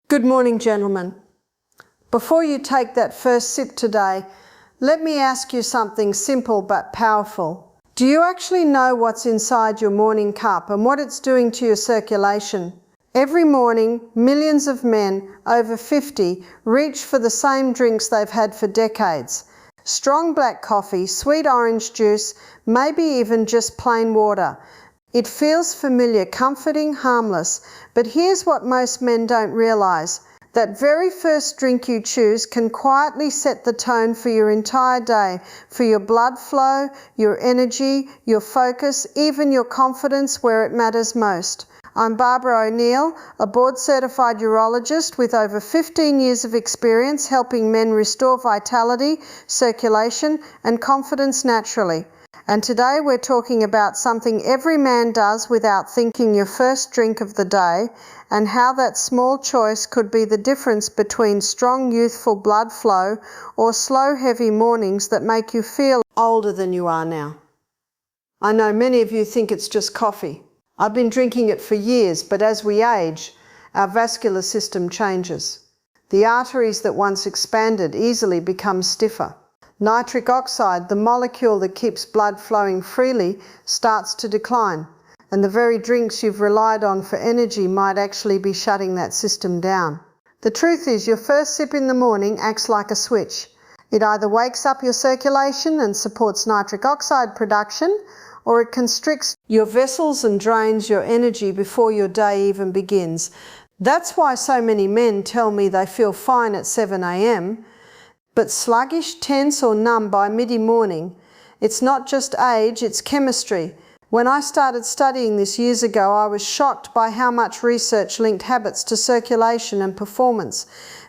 Good morning, gentlemen. Before you take that first sip today, let me ask you something simple but powerful. Do you actually know what's inside your morning cup and what it's doing to your circulation? Every morning, millions of men over 50 reach for the same drinks they've had for decades. Strong black coffee, sweet orange juice, maybe even just plain water. It feels familiar, comforting, harmless, but here's what most men don't realize. That very first drink you choose can quietly set the tone for your entire day, for your blood flow, your energy, your focus, even your confidence where it matters most. I'm Barbara O'Neill, a board-certified urologist with over 15 years of experience helping men restore vitality, circulation, and confidence naturally. And today we're talking about something every man does without thinking, your first drink of the day, and how that small choice could be the difference between strong youthful blood flow or slow heavy mornings that make you feel older than you are now. I know many of you think it's just coffee. I've been drinking it for years, but as we age, our vascular system changes. The arteries that once expanded easily become stiffer. Nitric oxide, the molecule that keeps blood flowing freely, starts to decline, and the very drinks you've relied on for energy might actually be shutting that system down. The truth is, your first sip in the morning acts like a switch. It either wakes up your circulation and supports nitric oxide production, or it constricts your vessels and drains your energy before your day even begins. That's why so many men tell me they feel fine at 7 a.m., but sluggish, tense or numb by mid-morning. It's not just age, it's chemistry. When I started studying this years ago, I was shocked by how much research linked habits to circulation and performance.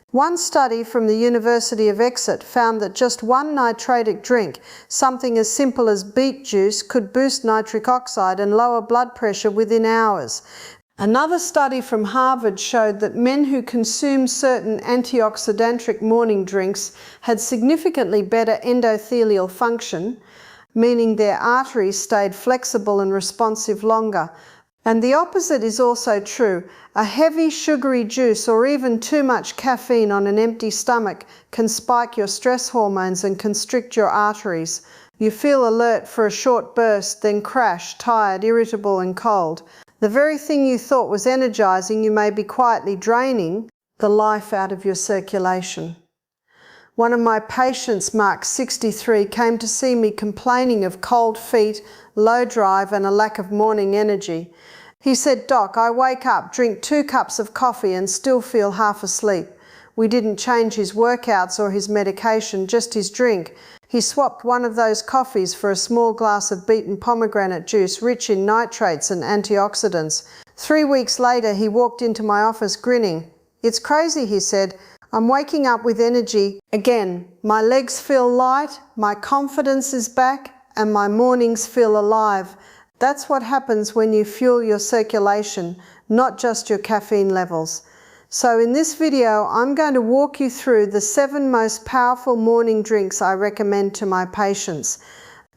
One study from the University of Exeter found that just one nitratic drink, something as simple as beet juice, could boost nitric oxide and lower blood pressure within hours. Another study from Harvard showed that men who consumed certain antioxidantic morning drinks had significantly better endothelial function, meaning their arteries stayed flexible and responsive longer. And the opposite is also true. A heavy sugary juice or even too much caffeine on an empty stomach can spike your stress hormones and constrict your arteries. You feel alert for a short burst, then crash, tired, irritable and cold. The very thing you thought was energizing you may be quietly draining the life out of your circulation. One of my patients, Mark 63, came to see me complaining of cold feet, low drive and a lack of morning energy. He said, "Doc, I wake up, drink 2 cups of coffee and still feel half asleep." We didn't change his workouts or his medication, just his drink. He swapped one of those coffees for a small glass of beaten pomegranate juice rich in nitrates and antioxidants. 3 weeks later, he walked into my office grinning. "It's crazy," he said. "I'm waking up with energy again. My legs feel light, my confidence is back, and my mornings feel alive." That's what happens when you fuel your circulation, not just your caffeine levels. So in this video, I'm going to walk you through the 7 most powerful morning drinks I recommend to my patients.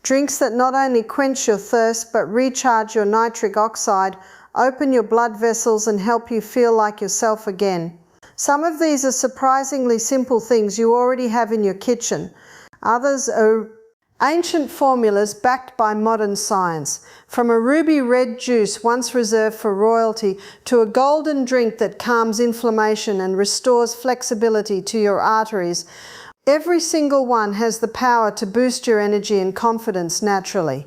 Drinks that not only quench your thirst, but recharge your nitric oxide, open your blood vessels and help you feel like yourself again. Some of these are surprisingly simple things you already have in your kitchen. Others are ancient formulas backed by modern science, from a ruby red juice once reserved for royalty to a golden drink that calms inflammation and restores flexibility to your arteries. Every single one has the power to boost your energy and confidence naturally.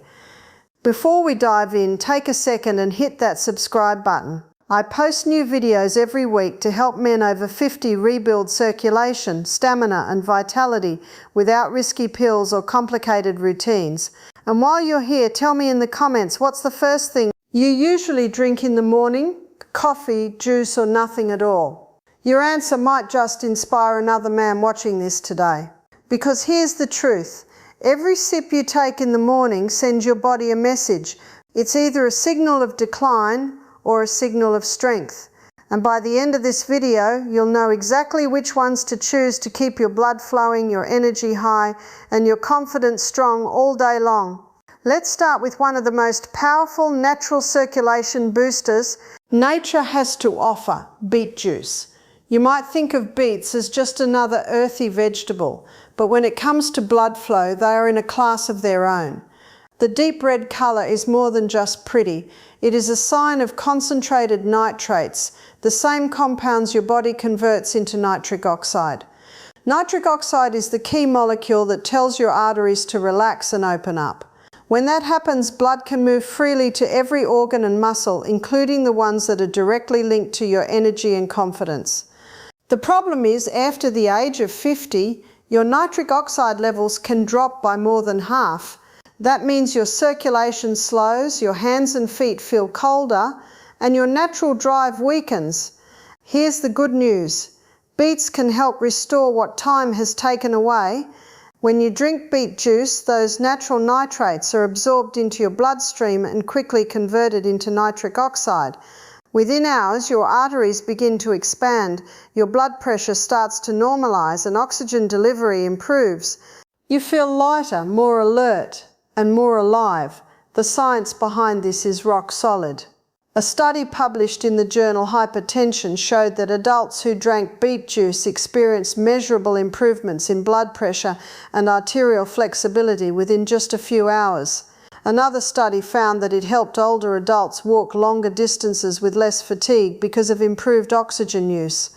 Before we dive in, take a second and hit that subscribe button. I post new videos every week to help men over 50 rebuild circulation, stamina and vitality without risky pills or complicated routines. And while you're here, tell me in the comments, what's the first thing you usually drink in the morning? Coffee, juice or nothing at all? Your answer might just inspire another man watching this today. Because here's the truth. Every sip you take in the morning sends your body a message. It's either a signal of decline or a signal of strength. And by the end of this video, you'll know exactly which ones to choose to keep your blood flowing, your energy high, and your confidence strong all day long. Let's start with one of the most powerful natural circulation boosters nature has to offer, beet juice. You might think of beets as just another earthy vegetable, but when it comes to blood flow, they are in a class of their own. The deep red colour is more than just pretty. It is a sign of concentrated nitrates, the same compounds your body converts into nitric oxide. Nitric oxide is the key molecule that tells your arteries to relax and open up. When that happens, blood can move freely to every organ and muscle, including the ones that are directly linked to your energy and confidence. The problem is, after the age of 50, your nitric oxide levels can drop by more than half. That means your circulation slows, your hands and feet feel colder, and your natural drive weakens. Here's the good news. Beets can help restore what time has taken away. When you drink beet juice, those natural nitrates are absorbed into your bloodstream and quickly converted into nitric oxide. Within hours, your arteries begin to expand, your blood pressure starts to normalize, and oxygen delivery improves. You feel lighter, more alert, and more alive. The science behind this is rock solid. A study published in the journal Hypertension showed that adults who drank beet juice experienced measurable improvements in blood pressure and arterial flexibility within just a few hours. Another study found that it helped older adults walk longer distances with less fatigue because of improved oxygen use.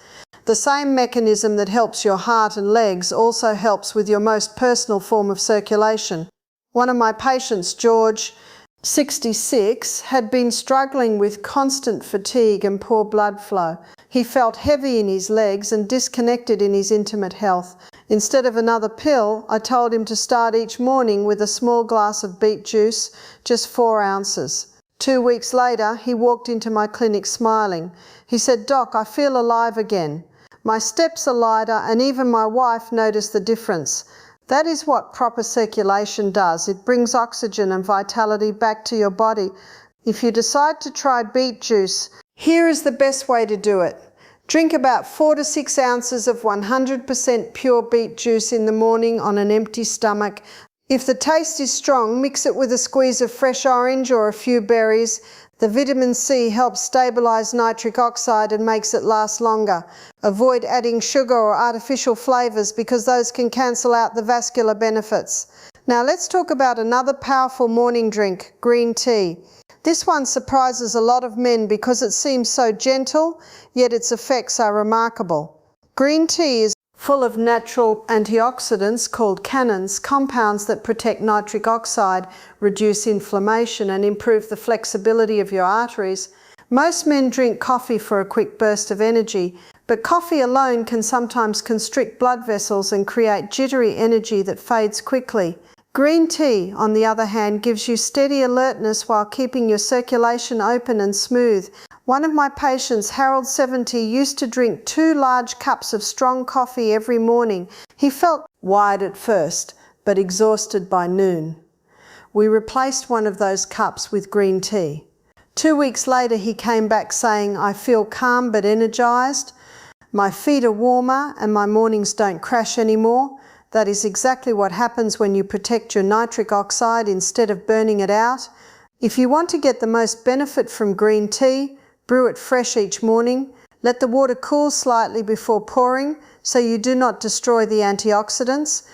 The same mechanism that helps your heart and legs also helps with your most personal form of circulation. One of my patients, George, 66, had been struggling with constant fatigue and poor blood flow. He felt heavy in his legs and disconnected in his intimate health. Instead of another pill, I told him to start each morning with a small glass of beet juice, just 4 ounces. 2 weeks later, he walked into my clinic smiling. He said, "Doc, I feel alive again. My steps are lighter, and even my wife noticed the difference." That is what proper circulation does. It brings oxygen and vitality back to your body. If you decide to try beet juice, here is the best way to do it. Drink about 4 to 6 ounces of 100% pure beet juice in the morning on an empty stomach. If the taste is strong, mix it with a squeeze of fresh orange or a few berries. The vitamin C helps stabilize nitric oxide and makes it last longer. Avoid adding sugar or artificial flavors because those can cancel out the vascular benefits. Now let's talk about another powerful morning drink, green tea. This one surprises a lot of men because it seems so gentle, yet its effects are remarkable. Green tea is full of natural antioxidants called cannins, compounds that protect nitric oxide, reduce inflammation, and improve the flexibility of your arteries. Most men drink coffee for a quick burst of energy, but coffee alone can sometimes constrict blood vessels and create jittery energy that fades quickly. Green tea, on the other hand, gives you steady alertness while keeping your circulation open and smooth. One of my patients, Harold 70, used to drink 2 large cups of strong coffee every morning. He felt wired at first, but exhausted by noon. We replaced one of those cups with green tea. 2 weeks later, he came back saying, "I feel calm but energized. My feet are warmer and my mornings don't crash anymore." That is exactly what happens when you protect your nitric oxide instead of burning it out. If you want to get the most benefit from green tea, brew it fresh each morning. Let the water cool slightly before pouring so you do not destroy the antioxidants.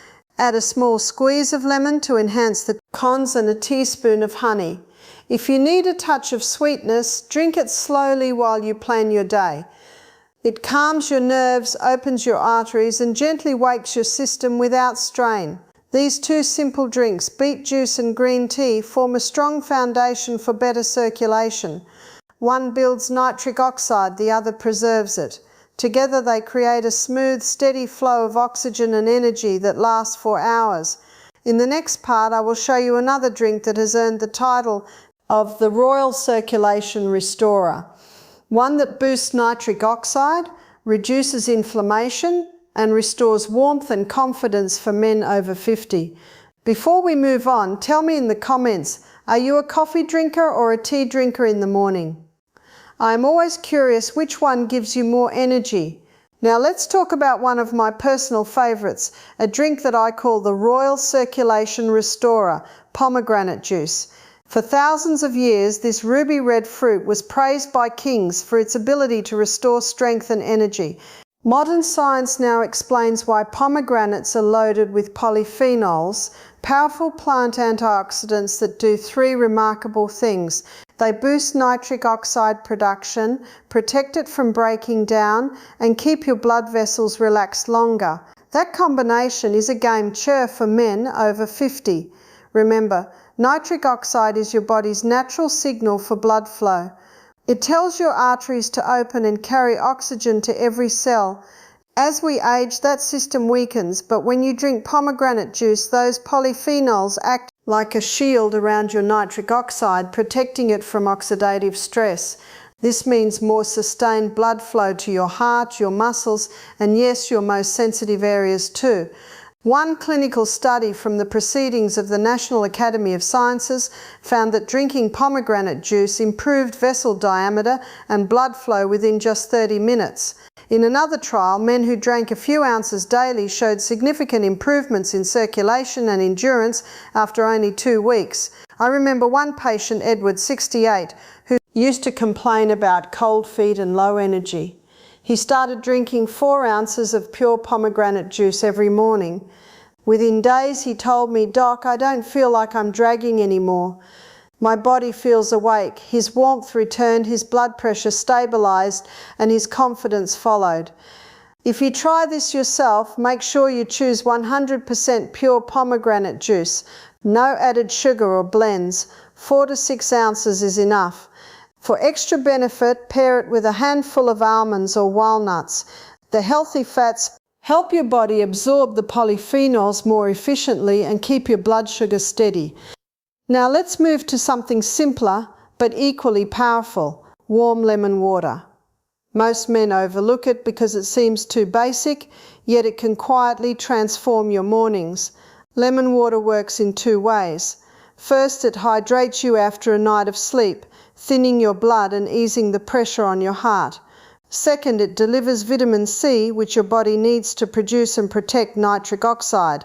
Add a small squeeze of lemon to enhance the cons and a teaspoon of honey. If you need a touch of sweetness, drink it slowly while you plan your day. It calms your nerves, opens your arteries, and gently wakes your system without strain. These 2 simple drinks, beet juice and green tea, form a strong foundation for better circulation. One builds nitric oxide, the other preserves it. Together they create a smooth, steady flow of oxygen and energy that lasts for hours. In the next part, I will show you another drink that has earned the title of the Royal Circulation Restorer. One that boosts nitric oxide, reduces inflammation, and restores warmth and confidence for men over 50. Before we move on, tell me in the comments, are you a coffee drinker or a tea drinker in the morning? I am always curious which one gives you more energy. Now let's talk about one of my personal favourites, a drink that I call the Royal Circulation Restorer, pomegranate juice. For thousands of years, this ruby red fruit was praised by kings for its ability to restore strength and energy. Modern science now explains why pomegranates are loaded with polyphenols, powerful plant antioxidants that do three remarkable things. They boost nitric oxide production, protect it from breaking down, and keep your blood vessels relaxed longer. That combination is a game changer for men over 50. Remember, nitric oxide is your body's natural signal for blood flow. It tells your arteries to open and carry oxygen to every cell. As we age, that system weakens, but when you drink pomegranate juice, those polyphenols act like a shield around your nitric oxide, protecting it from oxidative stress. This means more sustained blood flow to your heart, your muscles, and yes, your most sensitive areas too. One clinical study from the Proceedings of the National Academy of Sciences found that drinking pomegranate juice improved vessel diameter and blood flow within just 30 minutes. In another trial, men who drank a few ounces daily showed significant improvements in circulation and endurance after only 2 weeks. I remember one patient, Edward, 68, who used to complain about cold feet and low energy. He started drinking 4 ounces of pure pomegranate juice every morning. Within days, he told me, "Doc, I don't feel like I'm dragging anymore. My body feels awake." His warmth returned, his blood pressure stabilized, and his confidence followed. If you try this yourself, make sure you choose 100% pure pomegranate juice. No added sugar or blends. 4 to 6 ounces is enough. For extra benefit, pair it with a handful of almonds or walnuts. The healthy fats help your body absorb the polyphenols more efficiently and keep your blood sugar steady. Now let's move to something simpler but equally powerful: warm lemon water. Most men overlook it because it seems too basic, yet it can quietly transform your mornings. Lemon water works in 2 ways. First, it hydrates you after a night of sleep, thinning your blood and easing the pressure on your heart. Second, it delivers vitamin C, which your body needs to produce and protect nitric oxide.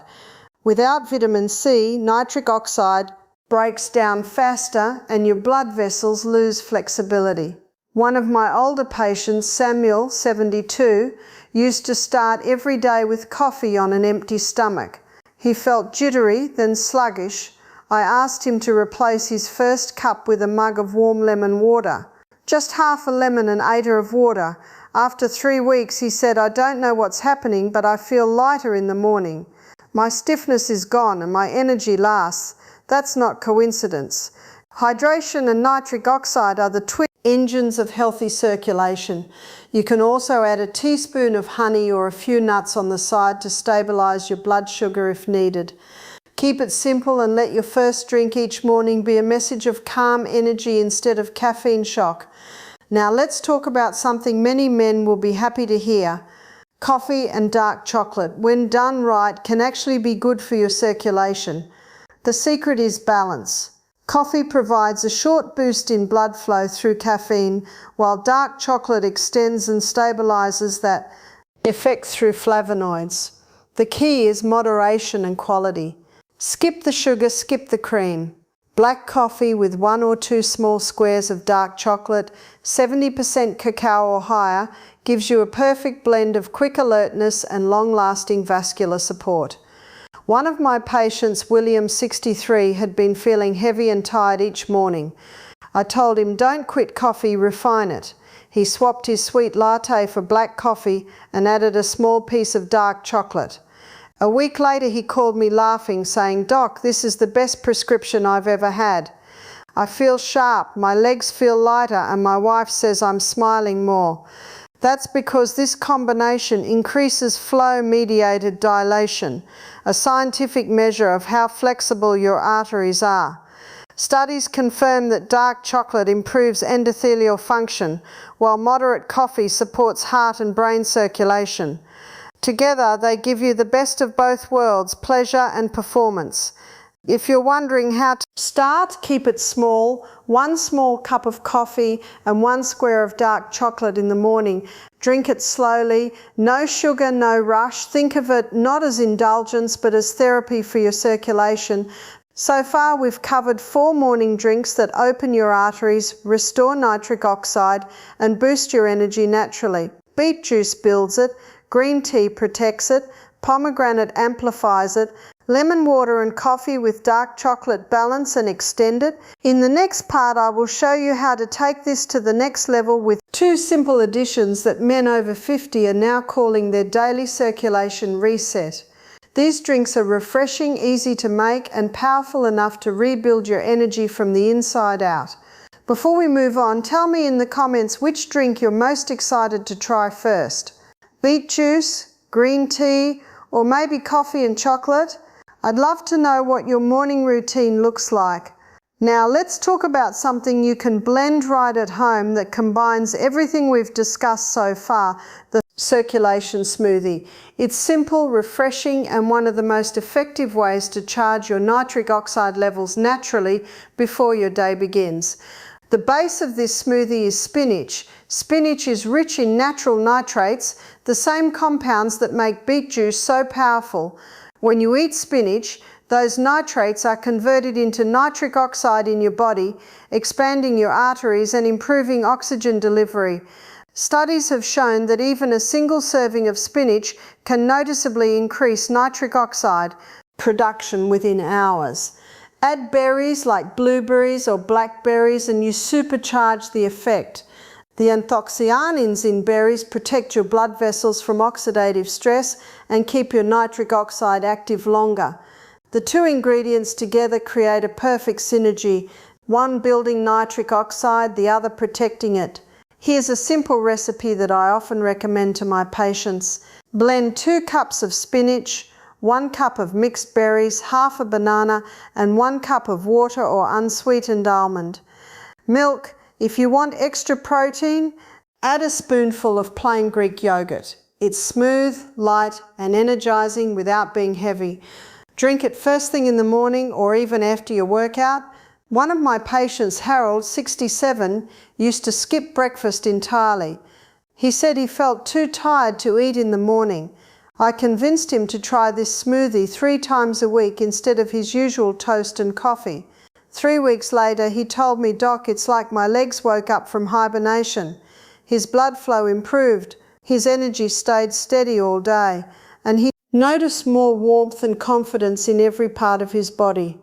Without vitamin C, nitric oxide breaks down faster and your blood vessels lose flexibility. One of my older patients, Samuel, 72, used to start every day with coffee on an empty stomach. He felt jittery, then sluggish. I asked him to replace his first cup with a mug of warm lemon water. Just half a lemon and 1 of water. After 3 weeks, he said, "I don't know what's happening, but I feel lighter in the morning. My stiffness is gone and my energy lasts." That's not coincidence. Hydration and nitric oxide are the twin engines of healthy circulation. You can also add a teaspoon of honey or a few nuts on the side to stabilize your blood sugar if needed. Keep it simple and let your first drink each morning be a message of calm energy instead of caffeine shock. Now let's talk about something many men will be happy to hear. Coffee and dark chocolate, when done right, can actually be good for your circulation. The secret is balance. Coffee provides a short boost in blood flow through caffeine, while dark chocolate extends and stabilizes that effect through flavonoids. The key is moderation and quality. Skip the sugar, skip the cream. Black coffee with 1 or 2 small squares of dark chocolate, 70% cacao or higher, gives you a perfect blend of quick alertness and long-lasting vascular support. One of my patients, William, 63, had been feeling heavy and tired each morning. I told him, "Don't quit coffee, refine it." He swapped his sweet latte for black coffee and added a small piece of dark chocolate. A week later, he called me laughing, saying, "Doc, this is the best prescription I've ever had. I feel sharp, my legs feel lighter, and my wife says I'm smiling more." That's because this combination increases flow-mediated dilation, a scientific measure of how flexible your arteries are. Studies confirm that dark chocolate improves endothelial function, while moderate coffee supports heart and brain circulation. Together, they give you the best of both worlds, pleasure and performance. If you're wondering how to start, keep it small. 1 small cup of coffee and 1 square of dark chocolate in the morning. Drink it slowly. No sugar, no rush. Think of it not as indulgence, but as therapy for your circulation. So far, we've covered 4 morning drinks that open your arteries, restore nitric oxide, and boost your energy naturally. beet juice builds it, green tea protects it, pomegranate amplifies it, lemon water and coffee with dark chocolate balance and extend it. In the next part, I will show you how to take this to the next level with 2 simple additions that men over 50 are now calling their daily circulation reset. These drinks are refreshing, easy to make, and powerful enough to rebuild your energy from the inside out. Before we move on, tell me in the comments which drink you're most excited to try first. Beet juice, green tea, or maybe coffee and chocolate? I'd love to know what your morning routine looks like. Now let's talk about something you can blend right at home that combines everything we've discussed so far, the circulation smoothie. It's simple, refreshing, and one of the most effective ways to charge your nitric oxide levels naturally before your day begins. The base of this smoothie is spinach. Spinach is rich in natural nitrates, the same compounds that make beet juice so powerful. When you eat spinach, those nitrates are converted into nitric oxide in your body, expanding your arteries and improving oxygen delivery. Studies have shown that even a single serving of spinach can noticeably increase nitric oxide production within hours. Add berries like blueberries or blackberries and you supercharge the effect. The anthocyanins in berries protect your blood vessels from oxidative stress and keep your nitric oxide active longer. The 2 ingredients together create a perfect synergy, one building nitric oxide, the other protecting it. Here's a simple recipe that I often recommend to my patients. Blend 2 cups of spinach, 1 cup of mixed berries, half a banana, and 1 cup of water or unsweetened almond. Milk. If you want extra protein, add a spoonful of plain Greek yogurt. It's smooth, light, and energizing without being heavy. Drink it first thing in the morning or even after your workout. One of my patients, Harold, 67, used to skip breakfast entirely. He said he felt too tired to eat in the morning. I convinced him to try this smoothie 3 times a week instead of his usual toast and coffee. 3 weeks later, he told me, "Doc, it's like my legs woke up from hibernation." His blood flow improved, his energy stayed steady all day, and he noticed more warmth and confidence in every part of his body.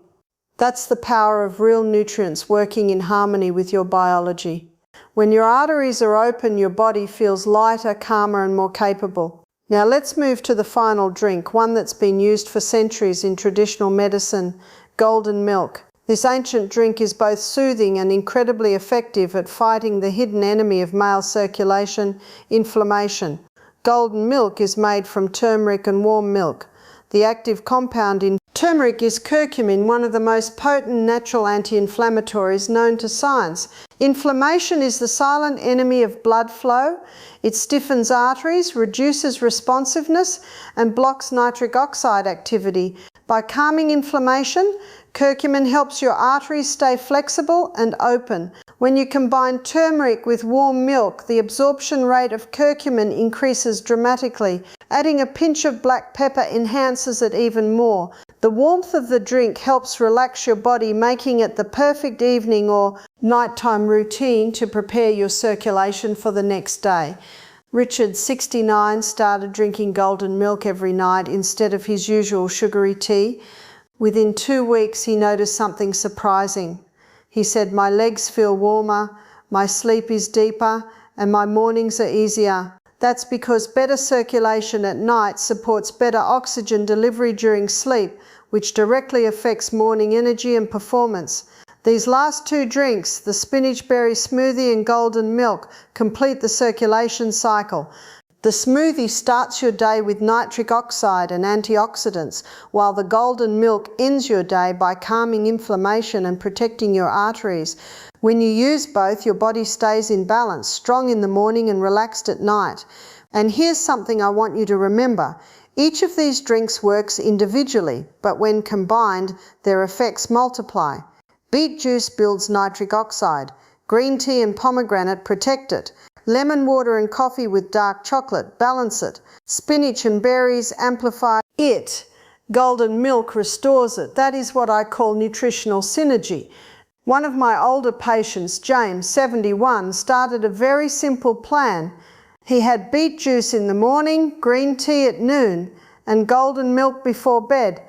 That's the power of real nutrients working in harmony with your biology. When your arteries are open, your body feels lighter, calmer, and more capable. Now let's move to the final drink, one that's been used for centuries in traditional medicine, golden milk. This ancient drink is both soothing and incredibly effective at fighting the hidden enemy of male circulation, inflammation. Golden milk is made from turmeric and warm milk. The active compound in turmeric is curcumin, one of the most potent natural anti-inflammatories known to science. Inflammation is the silent enemy of blood flow. It stiffens arteries, reduces responsiveness, and blocks nitric oxide activity. By calming inflammation, curcumin helps your arteries stay flexible and open. When you combine turmeric with warm milk, the absorption rate of curcumin increases dramatically. Adding a pinch of black pepper enhances it even more. The warmth of the drink helps relax your body, making it the perfect evening or nighttime routine to prepare your circulation for the next day. Richard, 69, started drinking golden milk every night instead of his usual sugary tea. Within 2 weeks, he noticed something surprising. He said, "My legs feel warmer, my sleep is deeper, and my mornings are easier." That's because better circulation at night supports better oxygen delivery during sleep, which directly affects morning energy and performance. These last 2 drinks, the spinach berry smoothie and golden milk, complete the circulation cycle. The smoothie starts your day with nitric oxide and antioxidants, while the golden milk ends your day by calming inflammation and protecting your arteries. When you use both, your body stays in balance, strong in the morning and relaxed at night. And here's something I want you to remember. Each of these drinks works individually, but when combined, their effects multiply. Beet juice builds nitric oxide. Green tea and pomegranate protect it. Lemon water and coffee with dark chocolate balance it. Spinach and berries amplify it. Golden milk restores it. That is what I call nutritional synergy. One of my older patients, James, 71, started a very simple plan. He had beet juice in the morning, green tea at noon, and golden milk before bed.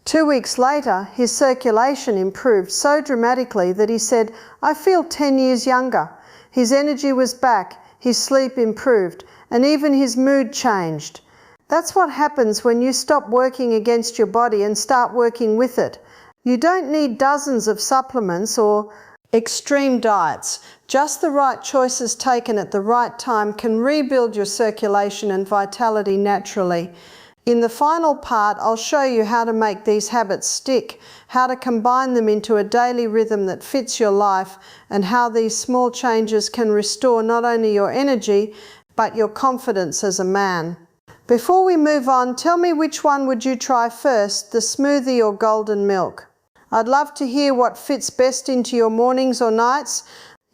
2 weeks later, his circulation improved so dramatically that he said, "I feel 10 years younger." His energy was back, his sleep improved, and even his mood changed. That's what happens when you stop working against your body and start working with it. You don't need dozens of supplements or extreme diets. Just the right choices taken at the right time can rebuild your circulation and vitality naturally. In the final part, I'll show you how to make these habits stick, how to combine them into a daily rhythm that fits your life, and how these small changes can restore not only your energy, but your confidence as a man. Before we move on, tell me which one would you try first, the smoothie or golden milk? I'd love to hear what fits best into your mornings or nights.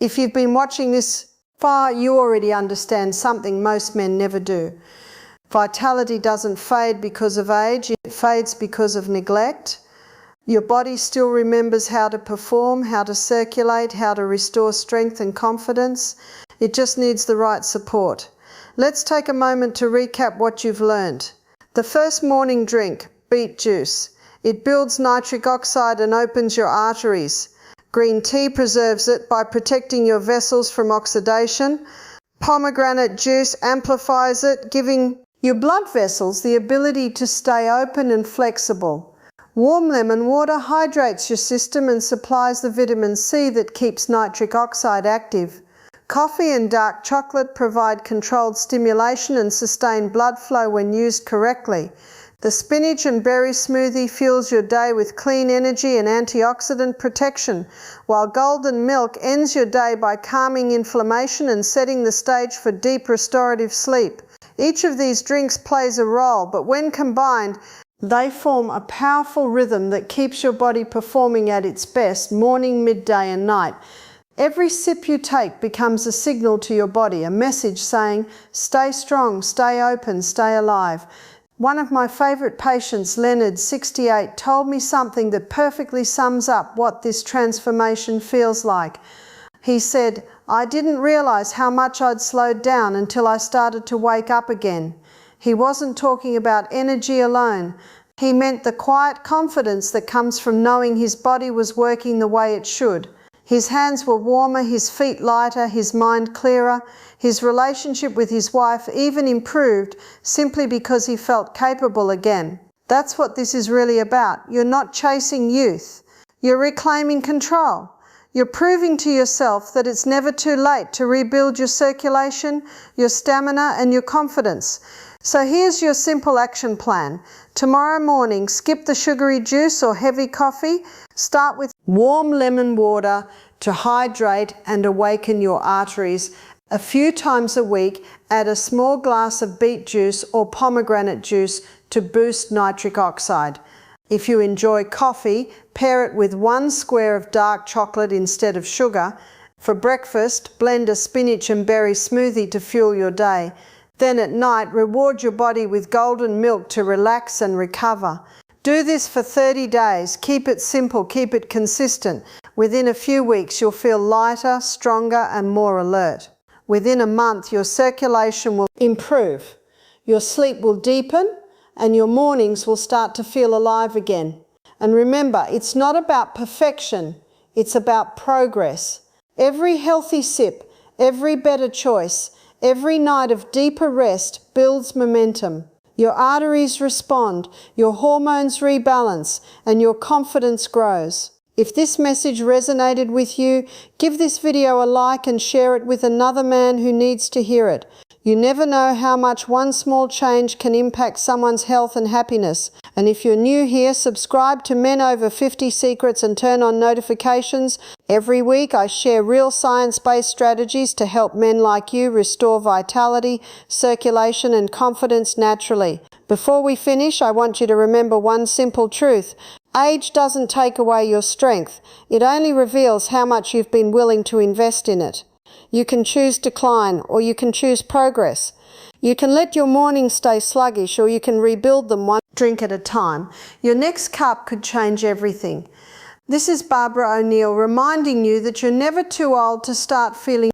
If you've been watching this far, you already understand something most men never do. Vitality doesn't fade because of age, it fades because of neglect. Your body still remembers how to perform, how to circulate, how to restore strength and confidence. It just needs the right support. Let's take a moment to recap what you've learned. The first morning drink, beet juice. It builds nitric oxide and opens your arteries. Green tea preserves it by protecting your vessels from oxidation. Pomegranate juice amplifies it, giving your blood vessels the ability to stay open and flexible. Warm lemon water hydrates your system and supplies the vitamin C that keeps nitric oxide active. Coffee and dark chocolate provide controlled stimulation and sustained blood flow when used correctly. The spinach and berry smoothie fuels your day with clean energy and antioxidant protection, while golden milk ends your day by calming inflammation and setting the stage for deep restorative sleep. Each of these drinks plays a role, but when combined, they form a powerful rhythm that keeps your body performing at its best morning, midday, and night. Every sip you take becomes a signal to your body, a message saying, stay strong, stay open, stay alive. One of my favourite patients, Leonard, 68, told me something that perfectly sums up what this transformation feels like. He said, "I didn't realise how much I'd slowed down until I started to wake up again." He wasn't talking about energy alone. He meant the quiet confidence that comes from knowing his body was working the way it should. His hands were warmer, his feet lighter, his mind clearer. His relationship with his wife even improved simply because he felt capable again. That's what this is really about. You're not chasing youth. You're reclaiming control. You're proving to yourself that it's never too late to rebuild your circulation, your stamina, and your confidence. So here's your simple action plan. Tomorrow morning, skip the sugary juice or heavy coffee. Start with warm lemon water to hydrate and awaken your arteries. A few times a week, add a small glass of beet juice or pomegranate juice to boost nitric oxide. If you enjoy coffee, pair it with 1 square of dark chocolate instead of sugar. For breakfast, blend a spinach and berry smoothie to fuel your day. Then at night, reward your body with golden milk to relax and recover. Do this for 30 days. Keep it simple, keep it consistent. Within a few weeks, you'll feel lighter, stronger, and more alert. Within a month, your circulation will improve. Your sleep will deepen, and your mornings will start to feel alive again. And remember, it's not about perfection, it's about progress. Every healthy sip, every better choice, every night of deeper rest builds momentum. Your arteries respond, your hormones rebalance, and your confidence grows. If this message resonated with you, give this video a like and share it with another man who needs to hear it. You never know how much one small change can impact someone's health and happiness. And if you're new here, subscribe to Men Over 50 Secrets and turn on notifications. Every week I share real science-based strategies to help men like you restore vitality, circulation and confidence naturally. Before we finish, I want you to remember one simple truth. Age doesn't take away your strength. It only reveals how much you've been willing to invest in it. You can choose decline or you can choose progress. You can let your mornings stay sluggish or you can rebuild them one drink at a time. Your next cup could change everything. This is Barbara O'Neill reminding you that you're never too old to start feeling